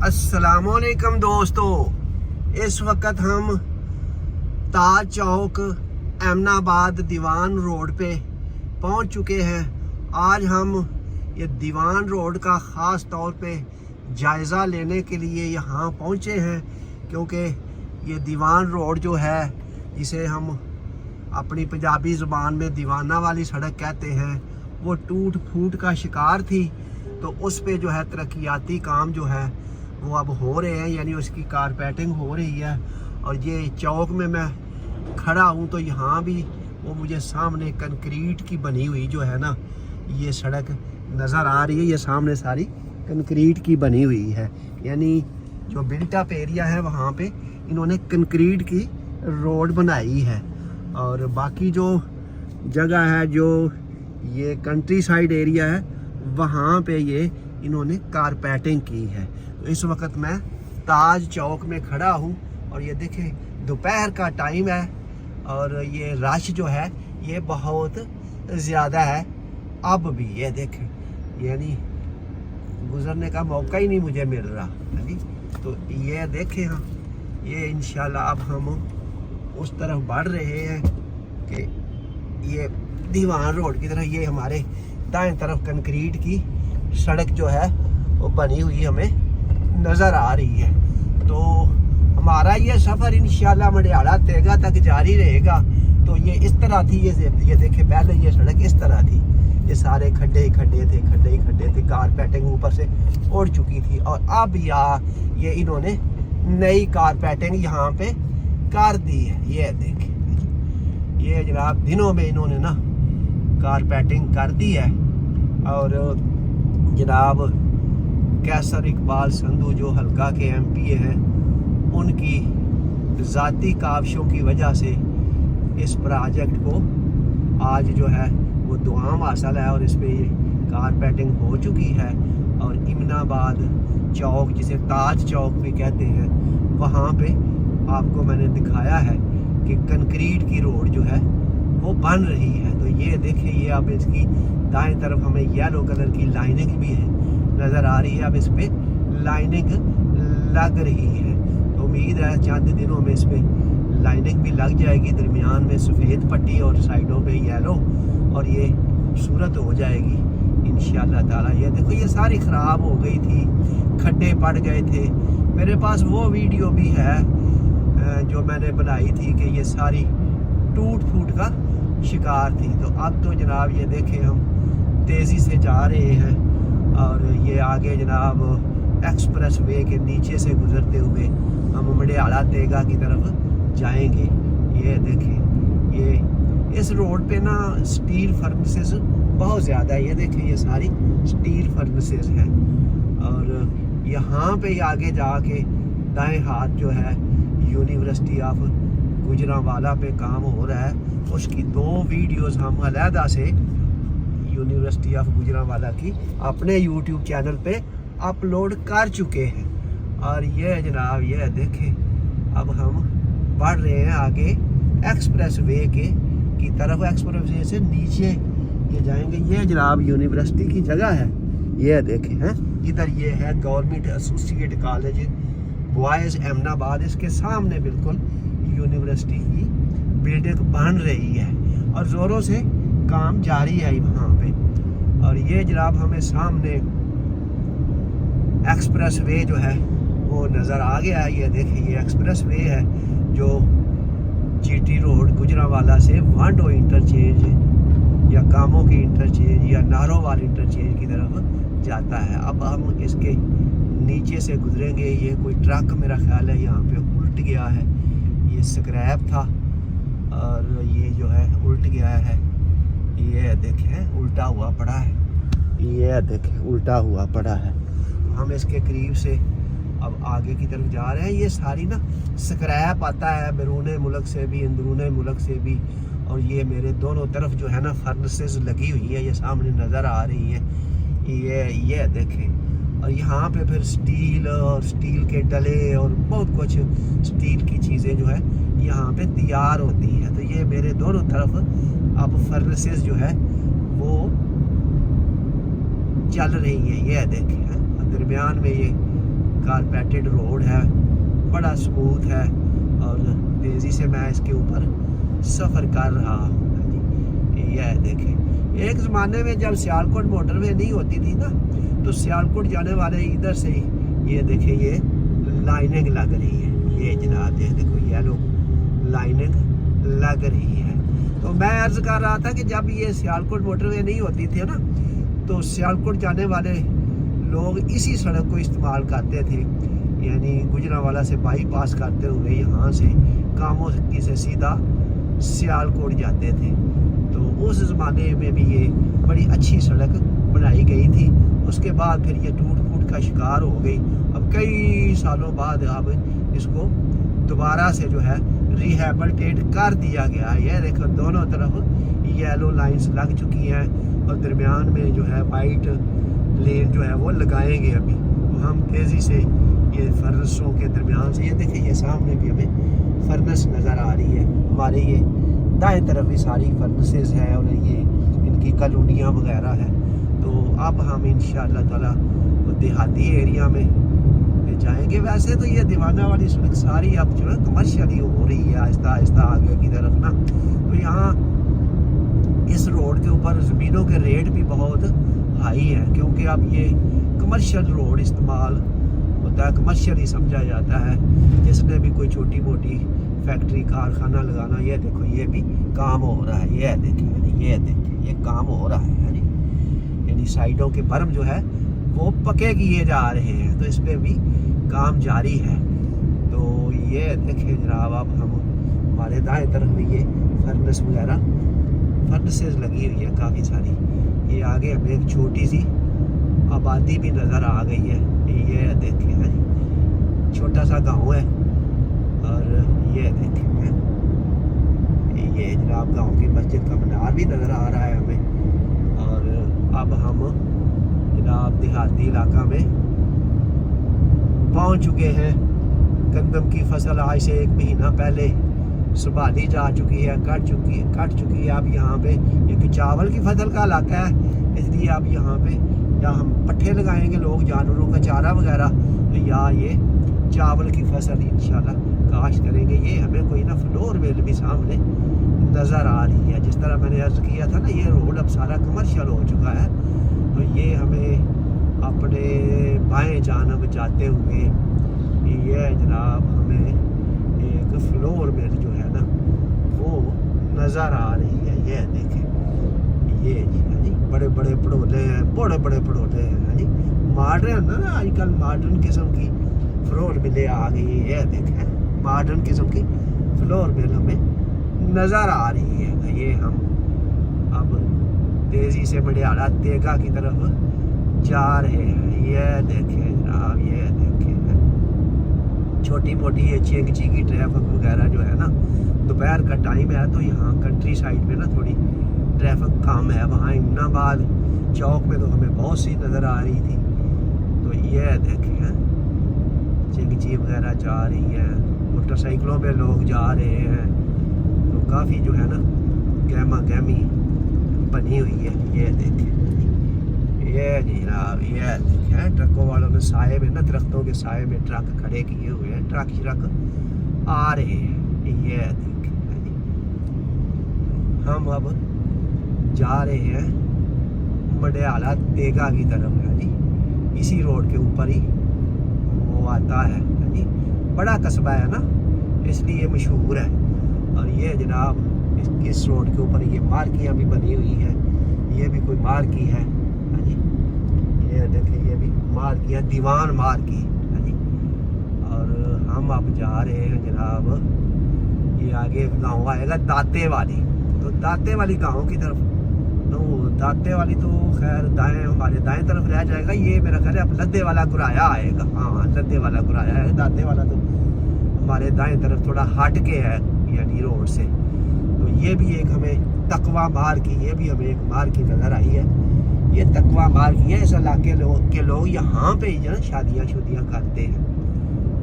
अस्सलामुअलैकुम दोस्तों, इस वक्त हम ताज चौक एमनाबाद दीवान रोड पे पहुंच चुके हैं। आज हम ये दीवान रोड का ख़ास तौर पे जायज़ा लेने के लिए यहाँ पहुँचे हैं, क्योंकि ये दीवान रोड जो है, इसे हम अपनी पंजाबी ज़ुबान में दीवाना वाली सड़क कहते हैं, वो टूट फूट का शिकार थी। तो उस पे जो है तरक्याती काम जो है वो अब हो रहे हैं, यानी उसकी कारपेटिंग हो रही है। और ये चौक में मैं खड़ा हूँ तो यहाँ भी वो मुझे सामने कंक्रीट की बनी हुई जो है ना, ये सड़क नज़र आ रही है। ये सामने सारी कंक्रीट की बनी हुई है, यानी जो बिल्ट अप एरिया है वहाँ पे इन्होंने कंक्रीट की रोड बनाई है। और बाकी जो जगह है, जो ये कंट्री साइड एरिया है, वहाँ पे ये इन्होंने कारपेटिंग की है। तो इस वक्त मैं ताज चौक में खड़ा हूँ और ये देखें दोपहर का टाइम है और ये रश जो है ये बहुत ज़्यादा है अब भी। ये देखें, यानी गुज़रने का मौका ही नहीं मुझे मिल रहा है जी। तो ये देखें, हाँ, ये इंशाल्लाह अब हम उस तरफ बढ़ रहे हैं कि ये दीवान रोड की तरफ। ये हमारे दाएं तरफ कंक्रीट की सड़क जो है वो बनी हुई हमें नज़र आ रही है। तो हमारा ये सफ़र इंशाल्लाह मंडियाला तेगा तक जारी रहेगा। तो ये इस तरह थी, ये देखे पहले ये सड़क इस तरह थी, ये सारे खड्डे ही खड्डे थे, कारपेटिंग ऊपर से उड़ चुकी थी। और अब ये इन्होंने नई कारपेटिंग यहाँ पे कर दी है। ये देखें, ये जनाब दिनों में इन्होंने ना कारपेटिंग कर दी है। और जनाब कैसर इकबाल संधू जो हल्का के एमपी हैं, उनकी ज़ाती काविशों की वजह से इस प्रोजेक्ट को आज जो है वो दुआम हासिल है और इस पे ये कारपेटिंग हो चुकी है। और इमनाबाद चौक, जिसे ताज चौक भी कहते हैं, वहाँ पे आपको मैंने दिखाया है कि कंक्रीट की रोड जो है वो बन रही है। तो ये देखिए, ये अब इसकी दाएं तरफ हमें येलो कलर की लाइनिंग भी है नज़र आ रही है। अब इस पे लाइनिंग लग रही है, तो उम्मीद है चंद दिनों में इस पे लाइनिंग भी लग जाएगी। दरमियान में सफ़ेद पट्टी और साइडों पे येलो, और ये खूबसूरत हो जाएगी इंशाल्लाह ताला। ये देखो, ये सारी ख़राब हो गई थी, खड्डे पड़ गए थे। मेरे पास वो वीडियो भी है जो मैंने बनाई थी कि ये सारी टूट फूट का शिकार थी। तो अब तो जनाब ये देखें, हम तेज़ी से जा रहे हैं और ये आगे जनाब एक्सप्रेस वे के नीचे से गुज़रते हुए हम मंडियाला तेगा की तरफ जाएंगे। ये देखें, ये इस रोड पे ना स्टील फर्नेसेस बहुत ज़्यादा है। ये देखें, ये सारी स्टील फर्नेसेस हैं। और यहाँ पे आगे जाके दाएं हाथ जो है यूनिवर्सिटी ऑफ गुजरांवाला पे काम हो रहा है। उसकी 2 वीडियोस हम अलहदा से यूनिवर्सिटी ऑफ गुजरांवाला की अपने यूट्यूब चैनल पे अपलोड कर चुके हैं। और ये जनाब, ये देखें, अब हम बढ़ रहे हैं आगे एक्सप्रेस वे की तरफ। एक्सप्रेस वे से नीचे ये जाएंगे। ये जनाब यूनिवर्सिटी की जगह है। ये देखें, हैं, इधर ये है government associate college boys Eminabad. इसके सामने बिल्कुल यूनिवर्सिटी की बिल्डिंग बन रही है और ज़ोरों से काम जारी है वहाँ पे। और ये जनाब हमें सामने एक्सप्रेस वे जो है वो नज़र आ गया है। ये देखिए, ये एक्सप्रेस वे है जो जीटी रोड गुजरांवाला से वांडो इंटरचेंज या कामों की इंटरचेंज या नारोवाल इंटरचेंज की तरफ जाता है। अब हम इसके नीचे से गुजरेंगे। ये कोई ट्रक मेरा ख्याल है यहाँ पे उल्ट गया है, ये स्क्रैप था और ये जो है उल्ट गया है। ये देखें, उल्टा हुआ पड़ा है। ये देखें, उल्टा हुआ पड़ा है। हम इसके करीब से अब आगे की तरफ जा रहे हैं। ये सारी ना स्क्रैप आता है बैरून मुल्क से भी, अंदरून मुल्क से भी। और ये मेरे दोनों तरफ जो है ना फर्नेसेस लगी हुई है, ये सामने नज़र आ रही है। ये देखें, और यहाँ पे फिर स्टील और स्टील के डले और बहुत कुछ स्टील की चीज़ें जो है यहाँ पे तैयार होती हैं। तो ये मेरे दोनों तरफ अब फर्नेसेस जो है वो चल रही है। ये देखें, दरमियान में ये कारपेटेड रोड है, बड़ा स्मूथ है और तेज़ी से मैं इसके ऊपर सफ़र कर रहा हूँ। यह देखें, एक ज़माने में जब सियालकोट मोटरवे नहीं होती थी ना, तो सियालकोट जाने वाले इधर से ही ये देखें ये लाइनिंग लग रही है। ये जनाब ये देखो येलो लाइनिंग लग रही है। तो मैं अर्ज़ कर रहा था कि जब ये सियालकोट मोटरवे नहीं होती थी ना, तो सियालकोट जाने वाले लोग इसी सड़क को इस्तेमाल करते थे, यानी गुजरांवाला से बाईपास करते हुए यहाँ से कामों से सीधा सियालकोट जाते थे। तो उस ज़माने में भी ये बड़ी अच्छी सड़क बनाई गई थी। उसके बाद फिर ये टूट फूट का शिकार हो गई। अब कई सालों बाद अब इसको दोबारा से जो है रिहेबिलिटेट कर दिया गया है। ये देखो दोनों तरफ येलो लाइंस लग चुकी हैं और दरमियान में जो है वाइट लेन जो है वो लगाएंगे अभी। तो हम तेज़ी से ये फर्नसों के दरमियान से, ये देखिए ये सामने भी हमें फर्नस नज़र आ रही है। हमारे ये दाएं तरफ भी सारी फर्नेसेस है और ये इनकी कॉलोनियाँ वगैरह है। तो अब हम इंशाअल्लाह ताला देहाती एरिया में जाएंगे। वैसे तो ये दीवाना वाली सड़क सारी अब जो है कमर्शियली हो रही है आहिस्ता आहिस्ता आगे की तरफ ना। तो यहाँ इस रोड के ऊपर ज़मीनों के रेट भी बहुत हाई है, क्योंकि अब ये कमर्शियल रोड इस्तेमाल होता है, कमर्शियली समझा जाता है। जिसने भी कोई छोटी मोटी फैक्ट्री कारखाना लगाना, ये देखो ये भी काम हो रहा है। ये देखिए ये काम हो रहा है, यानी साइडों के बर्म जो है वो पके किए जा रहे हैं, तो इस पर भी काम जारी है। तो ये देखिए जनाब, अब हम हमारे दाएं तरफ में ये फर्नेस वगैरह फर्नेसेस लगी हुई है काफ़ी सारी। ये आगे हमें एक छोटी सी आबादी भी नज़र आ गई है। ये देखिए छोटा सा गांव है और ये देखिए ये जनाब गांव की मस्जिद का मीनार भी नज़र आ रहा है हमें। और अब हम जनाब देहाती इलाका में पहुंच चुके हैं। गंदम की फसल आज से 1 महीना पहले संभाली जा चुकी है, कट चुकी है। अब यहाँ पे ये चावल की फसल का इलाका है, इसलिए अब यहाँ पे या हम पट्ठे लगाएंगे लोग जानवरों का चारा वगैरह, तो या ये चावल की फसल इंशाल्लाह काश्त करेंगे। ये हमें कोई ना फ्लोर मिल भी सामने नज़र आ रही है। जिस तरह मैंने अर्ज़ किया था ना, ये रोड अब सारा कमर्शियल हो चुका है। तो ये हमें अपने बाएं जानब जाते हुए ये जनाब हमें एक फ्लोर मिल जो है ना वो नज़र आ रही है। ये देखें ये जी बड़े बड़े पड़ोले हैं, बड़े बड़े पड़ोले हैं जी। मॉडर्न ना आजकल मॉडर्न किस्म की फ्लोर मिले आ गई है। ये देखें मॉडर्न किस्म की फ्लोर मिल हमें नज़र आ रही है। तो ये हम अब तेज़ी से मडियाला तेगा की तरफ जा रहे हैं। ये देखें जनाब ये देखें छोटी मोटी ये चेंगची की ट्रैफिक वगैरह जो है ना, दोपहर का टाइम है तो यहाँ कंट्री साइड में ना थोड़ी ट्रैफिक कम है। वहाँ इमनाबाद चौक में तो हमें बहुत सी नज़र आ रही थी। तो ये देखें चेंगची वगैरह जा रही है, मोटरसाइकिलों पे लोग जा रहे हैं। तो काफ़ी जो है ना गहमा गहमी बनी हुई है। ये देखें ये जनाब ये देखें ट्रकों वालों ने साए में ना, दरख्तों के साए में ट्रक खड़े किए हुए हैं, ट्रक आ रहे हैं। ये देखें हम अब जा रहे हैं मडियाला तेगा की तरफ है जी। इसी रोड के ऊपर ही वो आता है जी। बड़ा कस्बा है ना, इसलिए मशहूर है। और ये जनाब इस रोड के ऊपर ये मार्कियाँ भी बनी हुई हैं। ये भी कोई मार्की है जी। ये देखिए ये भी मार्कियाँ दीवान मार्की है जी। और हम अब जा रहे हैं जनाब, ये आगे एक गाँव आएगा दाते वाली। तो दाते वाली गाँव की तरफ, तो दाते वाली तो खैर दाएं हमारे दाएं तरफ रह जाएगा। ये मेरा ख्याल है अब लद्दे वाला गुराया आएगा। हाँ लद्दे वाला गुराया है, दाते वाला तो हमारे दाएं तरफ थोड़ा हट के है यानी रोड से। तो ये भी एक हमें तकवा मार की, ये भी हमें एक मार की नज़र आई है। ये तकवा मार की है, इस इलाके के लोग यहाँ पे ही जो शादियाँ करते हैं।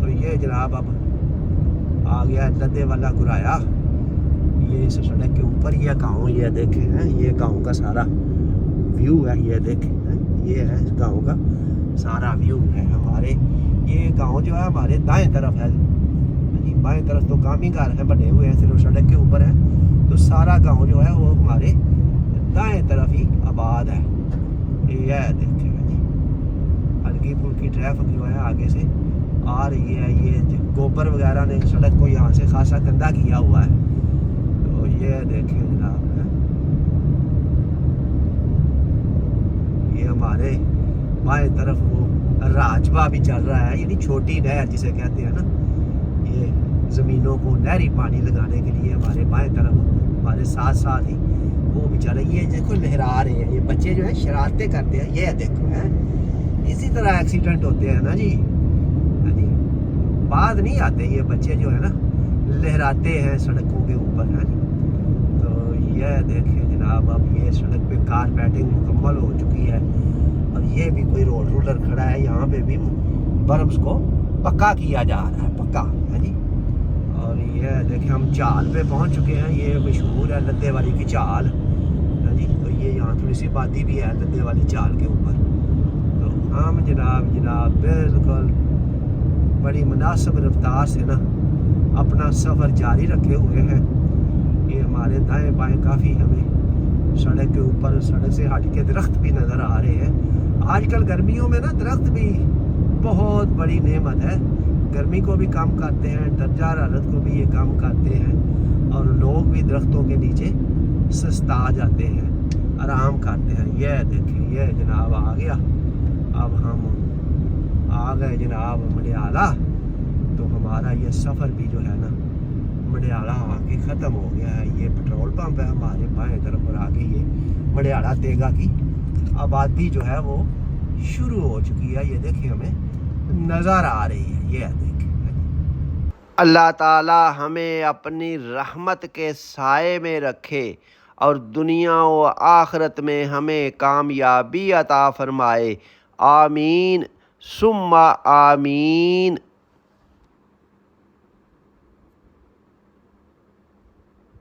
तो ये जनाब अब आ गया लद्दे वाला गुराया। ये इस सड़क के ऊपर ये गाँव, ये देखे हैं ये गाँव का सारा व्यू है। ये देखे हैं ये है गाँव का सारा व्यू है। हमारे یہ گاؤں جو ہے ہمارے دائیں طرف ہے جی، بائیں طرف تو کام ہی گھر ہیں بنے ہوئے ہیں، صرف سڑک کے اوپر ہے، تو سارا گاؤں جو ہے وہ ہمارے دائیں طرف ہی آباد ہے۔ یہ دیکھیں جی ہلکی پھلکی ٹریفک جو ہے آگے سے آ رہی ہے، یہ گوبر وغیرہ نے سڑک کو یہاں سے خاصا گندا کیا ہوا ہے، تو یہ دیکھیں جناب یہ ہمارے بائیں طرف وہ راجبا بھی چل رہا ہے، یعنی چھوٹی نہر جسے کہتے ہیں نا، یہ زمینوں کو نہری پانی لگانے کے لیے ہمارے بائیں طرف ہمارے ساتھ ساتھ ہی وہ بھی چل رہی ہے۔ یہ دیکھو لہرا رہے ہیں، یہ بچے جو ہیں شرارتیں کرتے ہیں، یہ دیکھو ہے اسی طرح ایکسیڈنٹ ہوتے ہیں نا جی، بعد نہیں آتے یہ بچے جو ہے نا، لہراتے ہیں سڑکوں کے اوپر ہے جی۔ تو یہ دیکھیں جناب اب یہ سڑک پہ کار پیٹنگ مکمل ہو چکی ہے، اور یہ بھی کوئی روڈ رولر کھڑا ہے، یہاں پہ بھی برمز کو پکا کیا جا رہا ہے، پکا ہے جی۔ اور یہ دیکھیں ہم چال پہ پہنچ چکے ہیں، یہ مشہور ہے لدے والی کی چال ہے جی، تو یہ یہاں تھوڑی سی بادی بھی ہے لدے والی چال کے اوپر، تو ہم جناب بالکل بڑی مناسب رفتار سے نا اپنا سفر جاری رکھے ہوئے ہیں۔ یہ ہمارے دائیں بائیں کافی ہمیں سڑک کے اوپر سڑک سے ہٹ کے درخت بھی نظر آ رہے ہیں۔ آج کل گرمیوں میں نا درخت بھی بہت بڑی نعمت ہے، گرمی کو بھی کم کرتے ہیں، درجہ حرارت کو بھی یہ کم کرتے ہیں، اور لوگ بھی درختوں کے نیچے سستا جاتے ہیں، آرام کرتے ہیں۔ یہ دیکھیں یہ جناب آ گیا، اب ہم آ گئے جناب مڈیالہ، تو ہمارا یہ سفر بھی جو ہے نا مڈیالہ آ کے ختم ہو گیا ہے۔ یہ پٹرول پمپ ہے ہمارے بائیں طرف، اور آگے یہ مڈیالہ تیگا کی آبادی جو ہے وہ شروع ہو چکی ہے، یہ دیکھیں ہمیں نظر آ رہی ہے، یہ دیکھیں۔ اللہ تعالی ہمیں اپنی رحمت کے سائے میں رکھے اور دنیا و آخرت میں ہمیں کامیابی عطا فرمائے، آمین ثم آمین۔